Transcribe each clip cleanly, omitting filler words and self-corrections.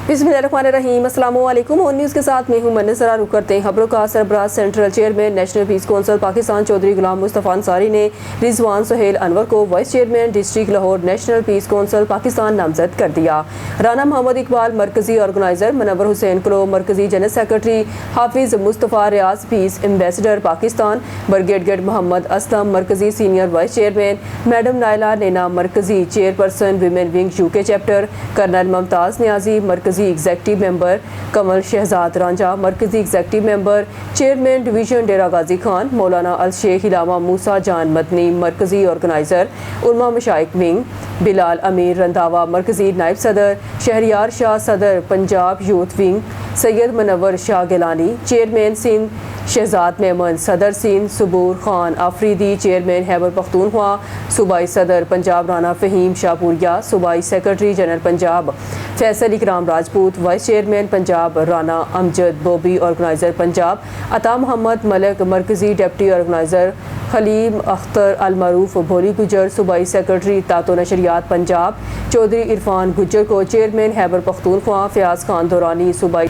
बिस्मिल्लाहिर्रहमानिर्रहीम। अस्सलामुअलैकुम। On news के साथ मैं हूं मन्नसरा। रुक करते हैं खबरों का। सरबराह central chairman national peace council Pakistan Chaudhry Ghulam Mustafa Ansari ने रिजवान सुहेल अनवर को vice chairman district Lahore national peace council Pakistan नामजद कर दिया। राना मोहम्मद इकबाल मरकजी ऑर्गेनाइजर, मनवर हुसैन कलो मरकजी general secretary, Hafiz Mustafa Riaz peace ambassador Pakistan, brigadier Mohammad Aslam मरकजी senior vice chairman, madam Naila Naina मरकजी chairperson women wing UK chapter, colonel Mumtaz Niazi मरकजी एग्जेक्टिव मेंबर, कमल शहजाद रांझा मरकजी executive member, chairman division Dera Ghazi Khan, Maulana Al Sheikh इलामा मूसा जान मदनी मरकजी ऑर्गेनाइजर, उलमा मशाइख विंग, बिलाल अमीर रंधावा मरकजी नायब सदर, शहरियार शाह सदर Punjab youth wing, Syed Manwar Shah Gilani chairman Sindh, Shahzad Memon सदर सिंध, सबूर खान आफरीदी चेयरमैन खैबर पख्तूनख्वा, सूबाई सदर पंजाब राना फ़हीम शाहपुरिया, सूबाई secretary general Punjab Faisal Ikram Rajput, vice chairman Punjab Rana Amjad Bobby organiser Punjab, Ata Mohammad Malik मरकजी डिप्टी ऑर्गेनाइज़र, खलीम अख्तर अल मरूफ भोली गुजर सूबाई सेक्रेटरी तातो नशरियात पंजाब, चौधरी इरफान गुजर को चेयरमैन खैबर पख्तूनख्वा, फयाज खान दौरानी सूबाई,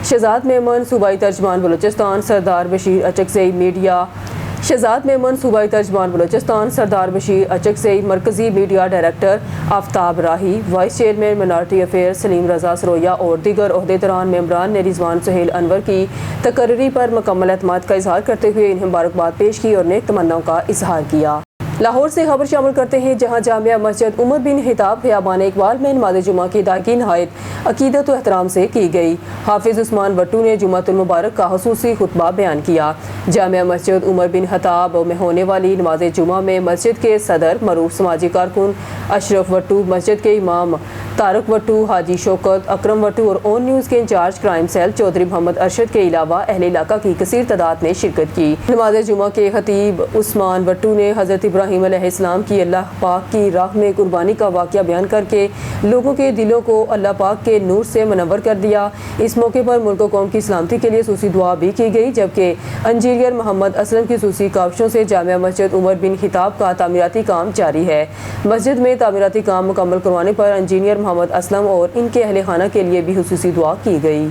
शहजाद मेमन सूबाई तर्जमान बलूचिस्तान, सरदार बशीर अचकज़ई मीडिया, शहजाद मेमन सूबाई तर्जमान बलूचिस्तान, सरदार बशीर अचकज़ई मरकजी media director, Aftab Rahi vice chairman minority affair, Saleem Raza Saroya और दीगर ओहदेदारान मेंबरान ने रिजवान सुहेल अनवर की तकर्री पर मुकम्मल एतमाद का इजहार करते हुए इन्हें मुबारकबाद पेश की और नेक तमन्नाओं का इजहार किया। लाहौर से खबर शामिल करते हैं, जहां जामिया मस्जिद उमर बिन खिताब खियाबान इकबाल में नमाज जुमा की अदायगी नहायत अकीदत व एहतराम से की गई। हाफिज उस्मान वट्टू ने जुमातुल मुबारक का खुसूसी खुतबा बयान किया। जामिया मस्जिद उमर बिन खिताब में होने वाली नमाज जुमा में मस्जिद के सदर मरूफ समाजी कारकुन अशरफ वट्टू, मस्जिद के इमाम तारक वट्टू, हाजी शौकत अकरम वट्टू और ऑन न्यूज़ के incharge crime cell Chaudhry Mohammad Arshad के अलावा अहले इलाका की कसीर तादाद ने शिरकत की। नमाज जुमा के खतीब उस्मान वट्टू ने हज़रत इब्राहीम अलैहिस्सलाम की अल्लाह पाक की राह में कुर्बानी का वाक़या बयान करके लोगों के दिलों को अल्लाह पाक के नूर से मुनव्वर कर दिया। इस मौके पर मुल्क व कौम की सलामती के लिए सूसी दुआ भी की गई, जबकि इंजीनियर मोहम्मद असलम की सूसी काविशों से जामिया मस्जिद उमर बिन खिताब का तामीराती काम जारी है। मस्जिद में तामीराती काम मुकम्मल करवाने पर इंजीनियर मोहम्मद असलम और इनके अहले खाना के लिए भी खुसूसी दुआ की गई।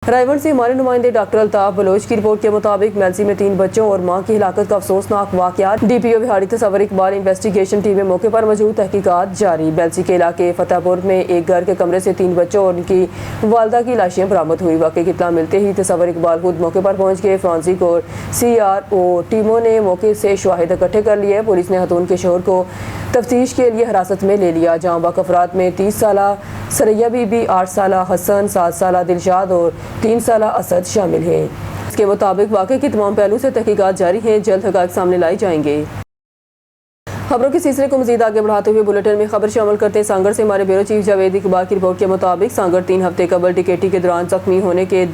रायवन से हमारे नुमाइंदे डॉक्टर अल्ताफ बलोच की रिपोर्ट के मुताबिक मेलसी में 3 बच्चों और मां की हिलाकत का अफसोसनाक वाक़यात। डीपीओ बिहाड़ी तसव्वुर इकबाल इन्वेस्टिगेशन टीमें मौके पर मौजूद, तहकीकात जारी। मेलसी के इलाके फतेहपुर में एक घर के कमरे से 3 बच्चों और उनकी वालदा की लाशें बरामद हुई। वाक़े की इत्तला मिलते ही तसव्वुर इकबाल खुद मौके पर पहुँच गए। फॉरेंसिक और CRO टीमों ने मौके से शवाहिद इकट्ठे कर लिए। पुलिस ने खतून के शोहर को तफ्तीश के लिए हिरासत में ले लिया। जहाँ बाक अफराद में 30 साला सरैया बीबी, 8 साला हसन, 7 साला दिलशाद और 3 साला असद शामिल हैं। इसके मुताबिक वाक़े की तमाम पहलू से तहकीकात जारी हैं, जल्द हक़ाइक़ सामने लाई जाएंगे। खबरों के सिलसिले को मजीद आगे बढ़ाते हुए बुलेटिन में खबर शामिल करते हैं। सांगड़ से हमारे ब्यूरो चीफ जावेद इकबाल की रिपोर्ट के मुताबिक सांगड़ 3 हफ्ते कबल टिकेटी के दौरान जख्मी होने के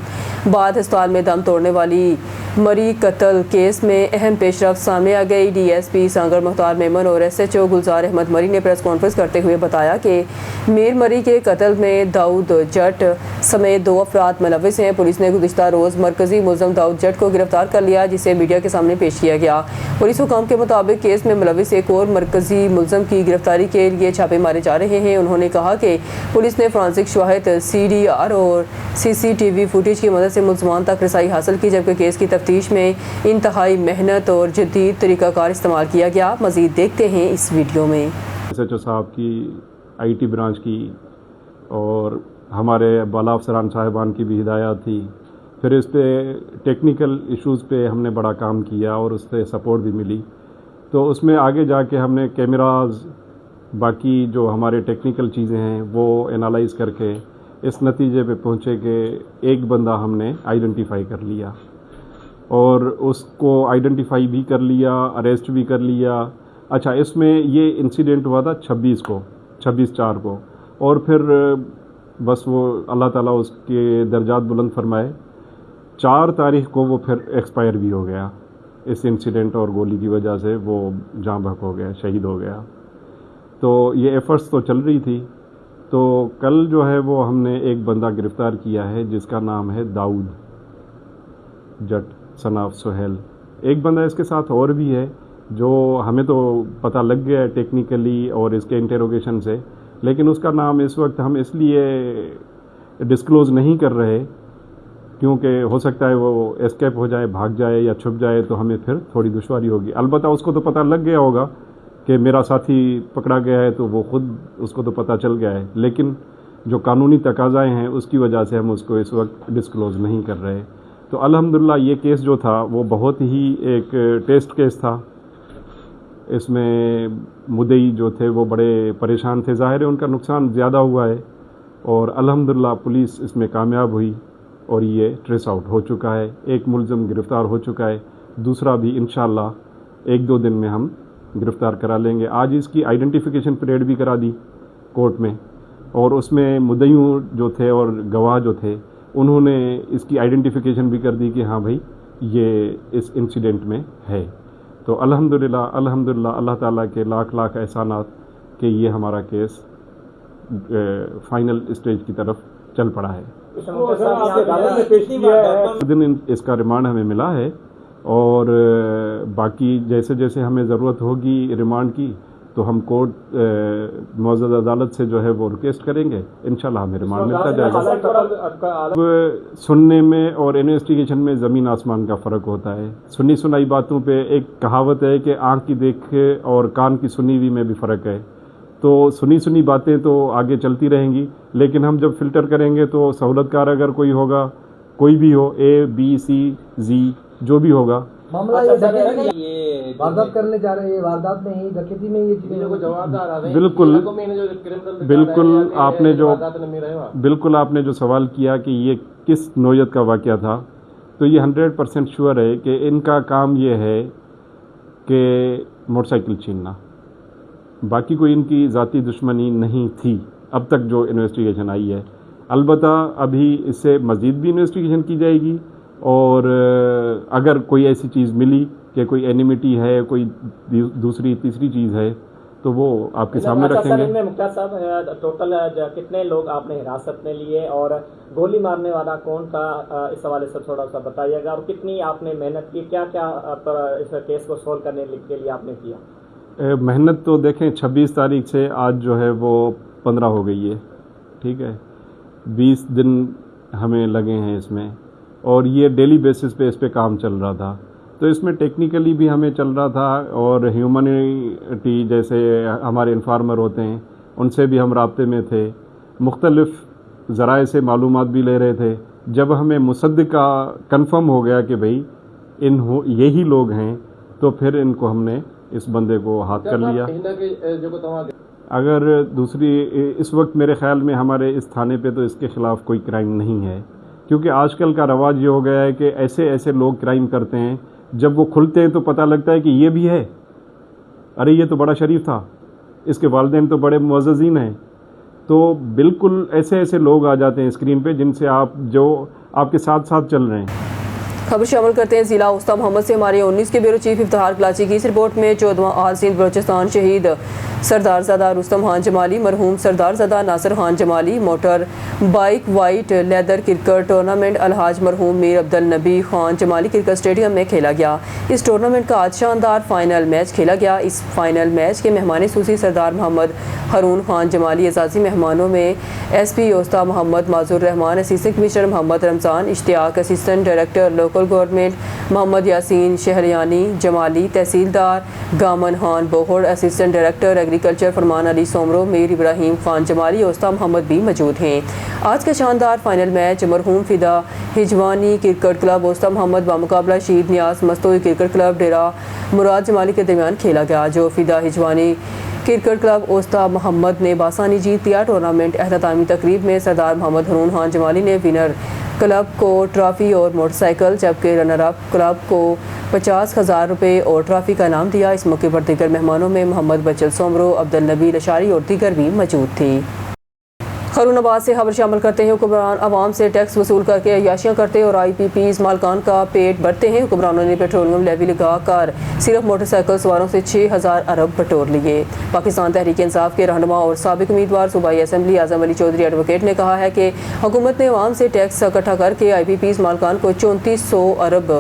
बाद अस्पताल में दम तोड़ने वाली मरी कत्ल केस में अहम पेशरफ्त सामने आ गई। DSP सांगड़ मुख्तार मेमन और SHO गुलजार अहमद मरी ने प्रेस कॉन्फ्रेंस करते हुए बताया कि मीर मरी के कत्ल में दाऊद जट समेत 2 अफराद मुलव्विस हैं। पुलिस ने गुज़िश्ता रोज़ मरकजी मुलज़म दाऊद जट को गिरफ्तार कर लिया, जिसे मीडिया के सामने पेश किया गया। पुलिस हुकाम के मुताबिक केस में मुलव्विस एक और मरकजी मुलज़म की गिरफ्तारी के लिए छापे मारे जा रहे हैं। उन्होंने कहा कि पुलिस ने फॉरेंसिक शवाहिद, CDR और CCTV फुटेज की मदद से मुलज़मान तक रसाई हासिल की, जबकि केस की तफ्तीश में इंतहाई मेहनत और जदीद तरीक़ाकार इस्तेमाल किया गया। मज़ीद देखते हैं इस वीडियो में। SHO साहब की IT ब्रांच की और हमारे बाला अफसरान साहिबान की भी हिदायत थी। फिर इस पे टेक्निकल इश्यूज़ पे हमने बड़ा काम किया और उससे सपोर्ट भी मिली। तो उसमें आगे जाके हमने कैमराज, बाकी जो हमारे टेक्निकल चीज़ें हैं वो एनालाइज़ करके इस नतीजे पे पहुँचे कि एक बंदा हमने आइडेंटिफाई कर लिया और उसको आइडेंटिफाई भी कर लिया, अरेस्ट भी कर लिया। अच्छा, इसमें ये इंसिडेंट हुआ था 26/4 को और फिर बस वो अल्लाह ताला उसके दर्जात बुलंद फरमाए, 4 तारीख को वो फिर एक्सपायर भी हो गया। इस इंसिडेंट और गोली की वजह से वो जाँ बहक हो गया, शहीद हो गया। तो ये एफ़र्ट्स तो चल रही थी। तो कल जो है वो हमने एक बंदा गिरफ़्तार किया है जिसका नाम है दाऊद जट सन ऑफ सुहेल। एक बंदा इसके साथ और भी है जो हमें तो पता लग गया है टेक्निकली और इसके इंटेरोगेशन से, लेकिन उसका नाम इस वक्त हम इसलिए डिस्क्लोज़ नहीं कर रहे, क्योंकि हो सकता है वो एस्केप हो जाए, भाग जाए या छुप जाए, तो हमें फिर थोड़ी दुश्वारी होगी। अलबत्ता उसको तो पता लग गया होगा कि मेरा साथी पकड़ा गया है, तो वो खुद उसको तो पता चल गया है, लेकिन जो कानूनी तकाज़ाएँ हैं उसकी वजह से हम उसको इस वक्त डिस्क्लोज़ नहीं कर रहे। तो अल्हम्दुलिल्लाह ये केस जो था वो बहुत ही एक टेस्ट केस था। इसमें मुद्दई जो थे वो बड़े परेशान थे, ज़ाहिर है उनका नुकसान ज़्यादा हुआ है, और अल्हम्दुलिल्लाह पुलिस इसमें कामयाब हुई और ये ट्रेस आउट हो चुका है। एक मुलज़िम गिरफ़्तार हो चुका है, दूसरा भी इंशाअल्लाह 1-2 दिन में हम गिरफ़्तार करा लेंगे। आज इसकी आइडेंटिफिकेशन परेड भी करा दी कोर्ट में, और उसमें मुद्दईयों जो थे और गवाह जो थे उन्होंने इसकी आइडेंटिफिकेशन भी कर दी कि हाँ भाई ये इस इंसिडेंट में है। तो अल्हम्दुलिल्लाह अल्लाह ताला के लाख लाख एहसानात कि ये हमारा केस फाइनल स्टेज की तरफ चल पड़ा है। दिन इसका रिमांड हमें मिला है, और बाकी जैसे जैसे हमें ज़रूरत होगी रिमांड की तो हम कोर्ट मौजूद अदालत से जो है वो रिक्वेस्ट करेंगे, इंशाल्लाह हमें रिमांड मिलता जाएगा। अब सुनने में और इन्वेस्टिगेशन में ज़मीन आसमान का फ़र्क होता है। सुनी सुनाई बातों पे एक कहावत है कि आँख की देख और कान की सुनी हुई में भी फ़र्क है। तो सुनी बातें तो आगे चलती रहेंगी, लेकिन हम जब फ़िल्टर करेंगे तो सहूलतकार अगर कोई होगा, कोई भी हो, A, B, C, Z जो भी होगा, मामला ये वारदात करने जा रहे हैं, वारदात में ही डकैती में ये चीज़ें को जवाबदार आ रहे हैं। बिल्कुल आपने जो सवाल किया कि ये किस नौयत का वाक़या था, तो ये 100% श्योर है कि इनका काम ये है कि मोटरसाइकिल छीनना, बाकी कोई इनकी ज़ाती दुश्मनी नहीं थी अब तक जो इन्वेस्टिगेशन आई है। अलबत्ता अभी इससे मज़ीद भी इन्वेस्टिगेशन की जाएगी, और अगर कोई ऐसी चीज़ मिली कि कोई एनिमिटी है, कोई दूसरी तीसरी चीज़ है, तो वो आपके सामने रखेंगे। मुख्तार साहब, टोटल कितने लोग आपने हिरासत में लिए और गोली मारने वाला कौन था, इस हवाले से थोड़ा सा बताइएगा, और कितनी आपने मेहनत की, क्या क्या इस केस को सोल्व करने के लिए आपने किया? मेहनत तो देखें 26 तारीख से आज जो है वो 15 हो गई है, ठीक है, 20 दिन हमें लगे हैं इसमें, और ये डेली बेसिस पे इस पे काम चल रहा था। तो इसमें टेक्निकली भी हमें चल रहा था, और ह्यूमनिटी जैसे हमारे इन्फार्मर होते हैं उनसे भी हम राब्ते में थे, मुख्तलिफ ज़राए से मालूमात भी ले रहे थे। जब हमें मुसद्दिका कंफर्म हो गया कि भाई यही लोग हैं, तो फिर इनको हमने इस बंदे को हाथ कर लिया। अगर दूसरी इस वक्त मेरे ख्याल में हमारे इस थाने पे तो इसके ख़िलाफ़ कोई क्राइम नहीं है, क्योंकि आजकल का रवाज ये हो गया है कि ऐसे ऐसे लोग क्राइम करते हैं, जब वो खुलते हैं तो पता लगता है कि ये भी है, अरे ये तो बड़ा शरीफ था, इसके वालिदैन तो बड़े मुअज़्ज़ज़ीन हैं। तो बिल्कुल ऐसे ऐसे लोग आ जाते हैं स्क्रीन पे जिनसे जो आपके साथ साथ चल रहे हैं। खबर शामिल करते हैं ज़िला उस्ता मोहम्मद से। हमारे 19 के ब्यूरो चीफ इफ्तिखार कलाची की इस रिपोर्ट में 14वां आल सिंध बलोचिस्तान शहीद सरदारज़दा रुस्तम खान जमाली, मरहूम सरदारज़दा Nasir Khan Jamali motor bike white leather cricket tournament अलहाज मरहूम मीर अब्दुल नबी खान जमाली क्रिकेट स्टेडियम में खेला गया। इस टूर्नामेंट का आज शानदार फाइनल मैच खेला गया। इस फाइनल मैच के मेहमान सूसी सरदार मोहम्मद हारून खान जमाली, एजाज़ी मेहमानों में SP Usta Mohammad Mazur Rehman, assistant commissioner Mohammad Ramzan Ishtiaq, assistant director local government Mohammad Yasin Shahriyani Jamali, tehsildar Gaman Khan Bohar, assistant director agriculture Farman Ali Soomro, Mir Ibrahim Khan Jamali, Usta Mohammad भी मौजूद हैं। आज का शानदार फाइनल मैच मरहूम फ़िदा हिजवानी क्रिकेट क्लब उस्ता मोहम्मद बामुकाबला शहीद नियाज मस्तोई क्रिकेट क्लब डेरा मुराद जमाली के दरमियान खेला गया। जो फ़िदा हिजवानी क्रिकेट क्लब उस्ता मोहम्मद ने बासानी जीत लिया। टूर्नामेंट एहततामी तकरीब में सरदार मोहम्मद हारून खान जमाली ने विनर क्लब को ट्रॉफ़ी और मोटरसाइकिल, जबकि रनर अप क्लब को 50,000 रुपये और ट्रॉफ़ी का इनाम दिया। इस मौके पर दीगर मेहमानों में मोहम्मद बचल सोमरो, अब्दुल नबी लशारी और दीगर भी मौजूद थी। खैरुनाबाद से खबर शामिल करते हैं। हुक्मरान आवाम से टैक्स वसूल करके अय्याशियाँ करते और IPPs मालकान का पेट भरते हैं। हुक्मरानों ने पेट्रोलियम लेवी लगा कर सिर्फ मोटरसाइकिल सवारों से 6,000 अरब बटोर लिए। पाकिस्तान तहरीक इंसाफ के रहनुमा और साबिक उम्मीदवार सूबाई असम्बली आज़म अली चौधरी एडवोकेट ने कहा है कि हुकूमत ने अवाम से टैक्स इकट्ठा करके IPPs मालकान को 3400 अरब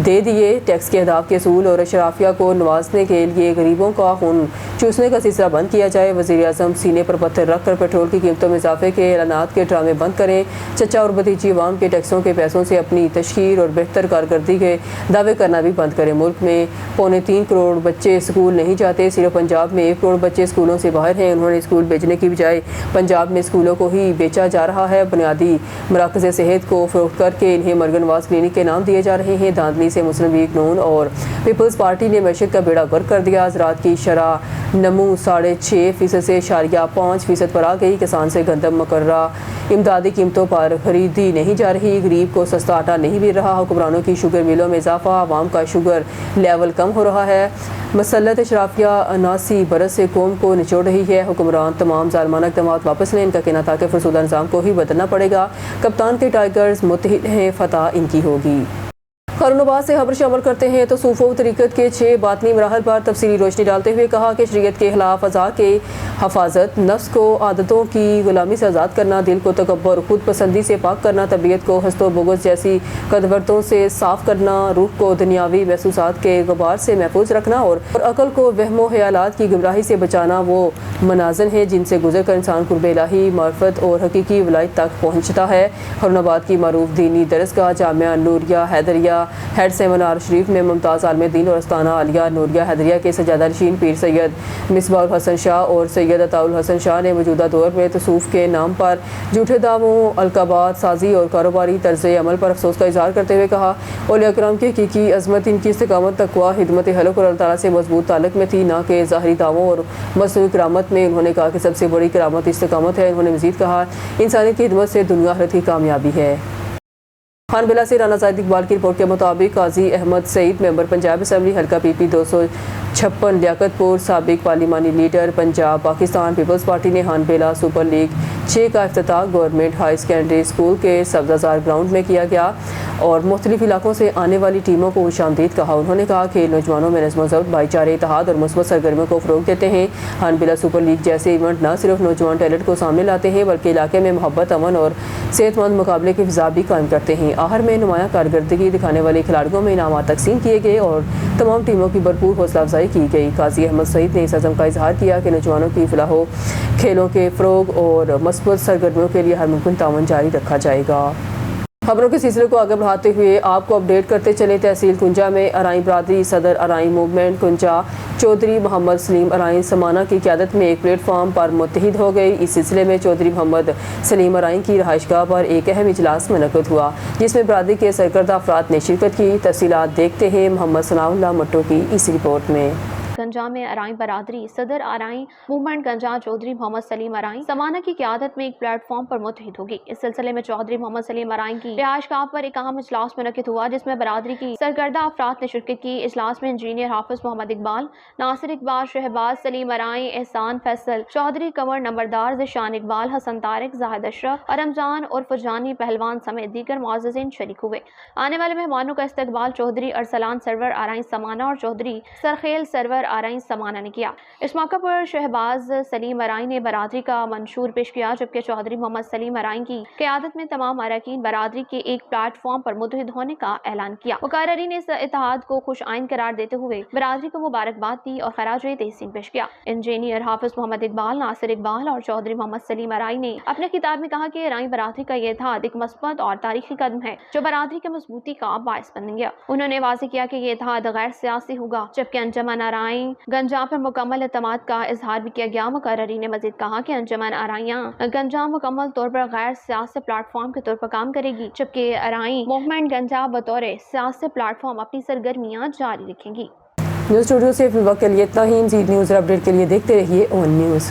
दे दिए। टैक्स के अहदाफ के असूल और अशराफिया को नवाजने के लिए गरीबों का खून चूसने का सिलसिला बंद किया जाए। वज़ीर आज़म सीने पर पत्थर रख कर पेट्रोल की कीमतों में इजाफे طرح کے اعلانات کے ڈرامے بند کریں. چچا اور بھتیجی عوام کے ٹیکسوں کے پیسوں سے اپنی تشہیر اور بہتر کارکردگی کے دعوے کرنا بھی بند کریں. ملک میں 3.25 کروڑ بچے اسکول نہیں جاتے. صرف پنجاب میں 1 کروڑ بچے اسکولوں سے باہر ہیں. انہوں نے اسکول بھیجنے کی بجائے پنجاب میں اسکولوں کو ہی بیچا جا رہا ہے. بنیادی مراکز صحت کو فروخت کر کے انہیں مرگن واز کلینک کے نام دیے جا رہے ہیں. دھاندلی سے مسلم لیگ نون اور پیپلز پارٹی نے معیشت کا بیڑا غرق کر دیا. زراعت کی شرح نمو 6.5% سے 5% پر آ گئی. کسان سے گندم مقررہ امدادی قیمتوں پر خریدی نہیں جا رہی. غریب کو سستا آٹا نہیں مل رہا. حکمرانوں کی شوگر ملوں میں اضافہ. عوام کا شوگر لیول کم ہو رہا ہے. مسلط اشرافیہ 79 برس سے قوم کو نچوڑ رہی ہے. حکمران تمام ظالمانہ اقدامات واپس لیں. ان کا کہنا تھا کہ فرسودہ نظام کو ہی بدلنا پڑے گا. کپتان کے ٹائیگرز متحد ہیں, فتح ان کی ہوگی. قانون باز سے خبر شامل کرتے ہیں تو صوفہ و طریقت کے 6 باطنی مراحل پر تفصیلی روشنی ڈالتے ہوئے کہا کہ شریعت کے خلاف اعضاء کے حفاظت, نفس کو عادتوں کی غلامی سے آزاد کرنا, دل کو تکبر خود پسندی سے پاک کرنا, طبیعت کو حسد و بغض جیسی قدورتوں سے صاف کرنا, روح کو دنیاوی محسوسات کے غبار سے محفوظ رکھنا اور عقل کو وہم و خیالات کی گمراہی سے بچانا وہ منازل ہیں جن سے گزر کر انسان قرب الہی, معرفت اور حقیقی ولایت تک پہنچتا ہے. ہارون آباد کی معروف دینی درسگاہ جامعہ نوریہ حیدریہ ہیڈ سیمینار شریف میں ممتاز عالم دین اور استانہ عالیہ نوریہ حیدریہ کے سجادہ نشین پیر سید مصباح الحسن شاہ اور سید عطاء الحسن شاہ نے موجودہ دور میں تصوف کے نام پر جھوٹے دعووں, القابات سازی اور کاروباری طرز عمل پر افسوس کا اظہار کرتے ہوئے کہا اولیاء کرام کی حقیقی عظمت ان کی استقامت, تقویٰ, خدمت خلق اور اللہ تعالیٰ سے مضبوط تعلق میں تھی, نہ کہ ظاہری دعووں اور مصنوعی کرامت میں. انہوں نے کہا کہ سب سے بڑی کرامت استقامت ہے. انہوں نے مزید کہا انسانیت کی خدمت سے دنیا آخرت کی کامیابی ہے. خان بلا سے رانا زاہد اقبال کی رپورٹ کے مطابق قاضی احمد سعید ممبر پنجاب اسمبلی حلقہ پی پی 256 لیاقت پور سابق پارلیمانی لیڈر پنجاب پاکستان پیپلز پارٹی نے خان بلا سپر لیگ 6 کا افتتاح گورنمنٹ ہائی سیکنڈری اسکول کے سبزہ گراؤنڈ میں کیا گیا اور مختلف علاقوں سے آنے والی ٹیموں کو خوش آمدید کہا. انہوں نے کہا کہ نوجوانوں میں نظم و ضبط, بھائی چارے, اتحاد اور مثبت سرگرمیوں کو فروغ دیتے ہیں. خان بلا سپر لیگ جیسے ایونٹ نہ صرف نوجوان ٹیلنٹ کو سامنے لاتے ہیں بلکہ علاقے میں محبت, امن اور صحت مند مقابلے کی فضا بھی قائم کرتے ہیں. آخر میں نمایاں کارکردگی دکھانے والے کھلاڑیوں میں انعامات تقسیم کیے گئے اور تمام ٹیموں کی بھرپور حوصلہ افزائی کی گئی. قاضی احمد سعید نے اس عزم کا اظہار کیا کہ نوجوانوں کی فلاح و کھیلوں کے فروغ اور مثبت سرگرمیوں کے لیے ہر ممکن تعاون جاری رکھا جائے گا. خبروں کے سلسلے کو آگے بڑھاتے ہوئے آپ کو اپڈیٹ کرتے چلے. تحصیل کنجا میں ارائیں برادری صدر ارائیں موومنٹ کنجا چودھری محمد سلیم ارائیں سمانہ کی قیادت میں ایک پلیٹ فارم پر متحد ہو گئی. اس سلسلے میں چودھری محمد سلیم ارائیں کی رہائش گاہ پر ایک اہم اجلاس منعقد ہوا جس میں برادری کے سرکردہ افراد نے شرکت کی. تفصیلات دیکھتے ہیں محمد ثناء اللہ مٹو کی اس رپورٹ میں. گنجا میں ارائیں برادری صدر ارائیں موومنٹ گنجا چودھری محمد سلیم ارائیں سمانہ کی قیادت میں ایک پلیٹ فارم پر متحد ہوگی. اس سلسلے میں چودھری محمد سلیم ارائیں کی رہائش گاہ پر ایک اہم اجلاس منعقد ہوا جس میں برادری کی سرکردہ افراد نے شرکت کی. اجلاس میں انجینئر حافظ محمد اقبال, ناصر اقبال, شہباز سلیم ارائیں, احسان فیصل چودھری, کنور نمبردار, ذیشان اقبال, حسن طارق, زاہد اشرف, رمضان اور فجانی پہلوان سمیت دیگر معززین شریک ہوئے. آنے والے مہمانوں کا استقبال چودھری ارسلان سرور ارائیں سمانہ اور چودھری سرخیل سرور ارائیں سمانہ نے کیا. اس موقع پر شہباز سلیم ارائیں نے برادری کا منشور پیش کیا جبکہ چودھری محمد سلیم ارائیں کی قیادت میں تمام اراکین برادری کے ایک پلیٹ فارم پر متحد ہونے کا اعلان کیا. مقررین نے اس اتحاد کو خوش آئند قرار دیتے ہوئے برادری کو مبارکباد دی اور خراج تحسین پیش کیا. انجینئر حافظ محمد اقبال, ناصر اقبال اور چودھری محمد سلیم ارائیں نے اپنے خطاب میں کہا کہ ارائیں برادری کا یہ اتحاد ایک مثبت اور تاریخی قدم ہے جو برادری کے مضبوطی کا باعث بن گیا. انہوں نے واضح کیا کہ یہ اتحاد غیر سیاسی ہوگا جبکہ انجمن ارائیں گنجا پر مکمل اعتماد کا اظہار بھی کیا گیا. مقررین نے مزید کہا کہ انجمن ارائیاں گنجا مکمل طور پر غیر سیاسی پلیٹ فارم کے طور پر کام کرے گی جبکہ ارائیں موومنٹ گنجا بطور سیاسی پلیٹ فارم اپنی سرگرمیاں جاری رکھیں گی. نیوز اسٹوڈیو سے فی الوقت کے لیے اتنا ہی. مزید نیوز اور اپڈیٹ کے لیے دیکھتے رہیے اون نیوز.